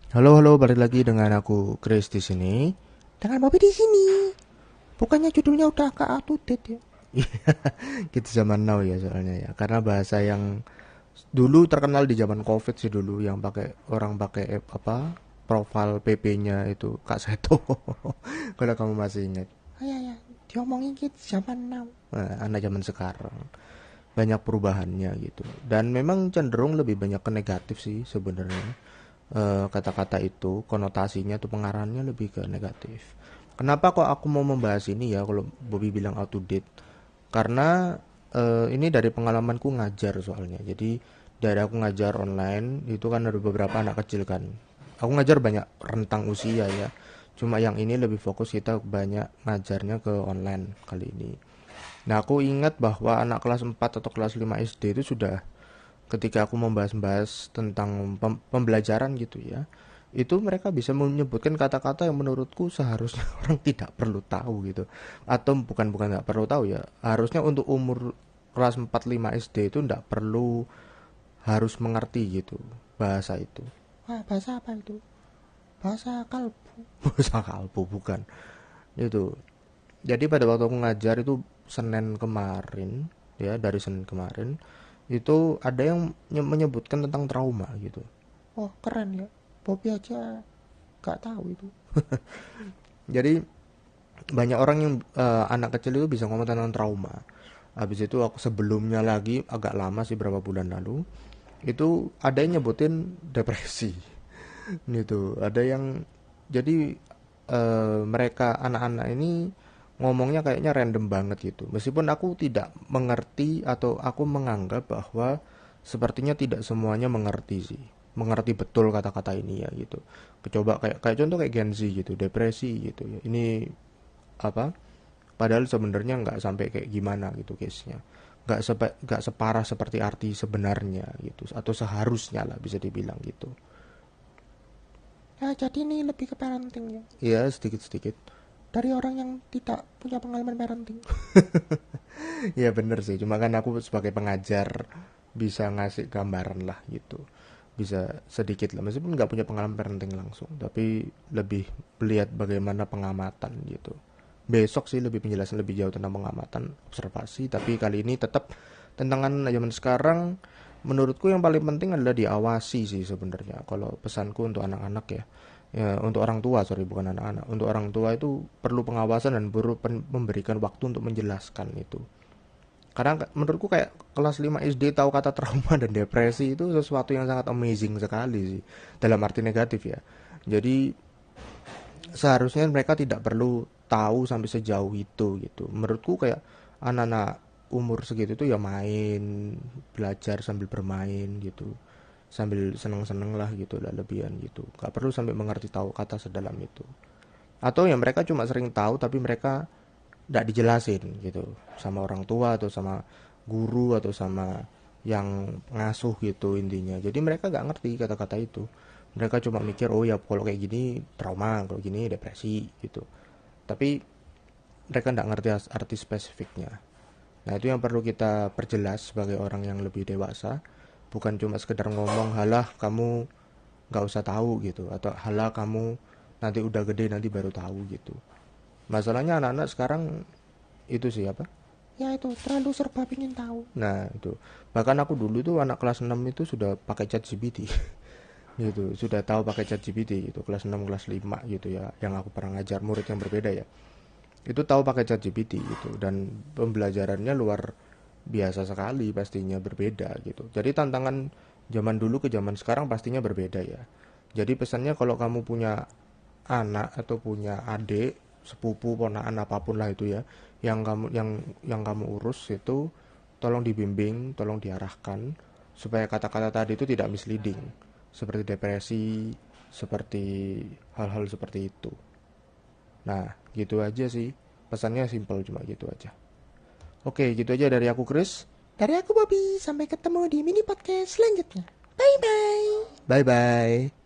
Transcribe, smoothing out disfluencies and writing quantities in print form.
Halo, halo, balik lagi dengan aku Chris di sini. Dengan Bobby di sini. Bukannya judulnya udah agak up to date ya? Kita zaman now ya soalnya ya. Karena bahasa yang dulu terkenal di zaman COVID sih dulu yang pakai orang pakai apa? Profil PP-nya itu Kak Seto. Kalau kamu masih ingat. Oh ya ya, diomongin kids zaman now. Nah, anak zaman sekarang banyak perubahannya gitu. Dan memang cenderung lebih banyak ke negatif sih sebenarnya. Kata-kata itu konotasinya atau pengarahannya lebih ke negatif. Kenapa kok aku mau membahas ini ya kalau Bobby bilang out to date? Karena ini dari pengalamanku ngajar soalnya. Jadi dari aku ngajar online itu kan ada beberapa anak kecil kan. Aku ngajar banyak rentang usia ya. Cuma yang ini lebih fokus kita banyak ngajarnya ke online kali ini. Nah, aku ingat bahwa anak kelas 4 atau kelas 5 SD itu sudah ketika aku membahas-bahas tentang pembelajaran gitu ya, itu mereka bisa menyebutkan kata-kata yang menurutku seharusnya orang tidak perlu tahu gitu. Atau bukan bukan nggak perlu tahu ya, harusnya untuk umur kelas 4 5 SD itu nggak perlu harus mengerti gitu bahasa itu. Wah, bahasa apa itu? Bahasa kalbu. Bahasa kalbu bukan. Itu. Jadi pada waktu aku ngajar itu Senin kemarin ya, dari Senin kemarin itu ada yang menyebutkan tentang trauma gitu. Oh, keren ya. Bobby aja gak tahu itu. Jadi banyak orang yang anak kecil itu bisa ngomong tentang trauma. Habis itu aku sebelumnya lagi agak lama sih berapa bulan lalu itu ada yang nyebutin depresi gitu. Ada yang jadi mereka anak-anak ini ngomongnya kayaknya random banget gitu. Meskipun aku tidak mengerti atau aku menganggap bahwa sepertinya tidak semuanya mengerti sih. Mengerti betul kata-kata ini ya gitu. Coba kayak kayak contoh kayak Gen Z gitu, depresi gitu ya. Ini apa? Padahal sebenarnya nggak sampai kayak gimana gitu case-nya. Nggak separah seperti arti sebenarnya gitu atau seharusnya lah bisa dibilang gitu. Ya, jadi ini lebih ke parenting ya. Iya sedikit-sedikit. Dari orang yang tidak punya pengalaman parenting. Ya bener sih, cuma kan aku sebagai pengajar bisa ngasih gambaran lah gitu. Bisa sedikit lah, meskipun nggak punya pengalaman parenting langsung, tapi lebih melihat bagaimana pengamatan gitu. Besok sih lebih penjelasan lebih jauh tentang pengamatan, observasi, tapi kali ini tetap tentang anak zaman sekarang. Menurutku yang paling penting adalah diawasi sih sebenarnya. Kalau pesanku untuk anak-anak ya, ya untuk orang tua sorry bukan anak-anak, untuk orang tua itu perlu pengawasan dan perlu memberikan waktu untuk menjelaskan itu. Karena menurutku kayak kelas 5 SD tahu kata trauma dan depresi itu sesuatu yang sangat amazing sekali sih. Dalam arti negatif ya. Jadi seharusnya mereka tidak perlu tahu sampai sejauh itu gitu. Menurutku kayak anak-anak umur segitu tuh ya main, belajar sambil bermain gitu. Sambil seneng-seneng lah gitu lah lebihan gitu. Gak perlu sampai mengerti tahu kata sedalam itu. Atau ya mereka cuma sering tahu tapi mereka tidak dijelasin gitu sama orang tua atau sama guru atau sama yang ngasuh gitu intinya. Jadi mereka nggak ngerti kata-kata itu. Mereka cuma mikir oh ya kalau kayak gini trauma, kalau gini depresi gitu. Tapi mereka nggak ngerti arti spesifiknya. Nah itu yang perlu kita perjelas sebagai orang yang lebih dewasa. Bukan cuma sekedar ngomong halah kamu nggak usah tahu gitu atau halah kamu nanti udah gede nanti baru tahu gitu. Masalahnya anak-anak sekarang itu sih apa? Ya itu, terlalu serba pingin tahu. Nah, itu. Bahkan aku dulu tuh anak kelas 6 itu sudah pakai chat GPT. Gitu, sudah tahu pakai chat GPT gitu, kelas 6 kelas 5 gitu ya, yang aku pernah ngajar murid yang berbeda ya. Itu tahu pakai chat GPT gitu dan pembelajarannya luar biasa sekali pastinya berbeda gitu. Jadi tantangan zaman dulu ke zaman sekarang pastinya berbeda ya. Jadi pesannya kalau kamu punya anak atau punya adik, sepupu, ponakan apapun lah itu ya, yang kamu urus itu tolong dibimbing, tolong diarahkan supaya kata-kata tadi itu tidak misleading, seperti depresi, seperti hal-hal seperti itu. Nah, gitu aja sih. Pesannya simpel cuma gitu aja. Oke, gitu aja dari aku Chris. Dari aku Bobby, sampai ketemu di mini podcast selanjutnya. Bye bye. Bye bye.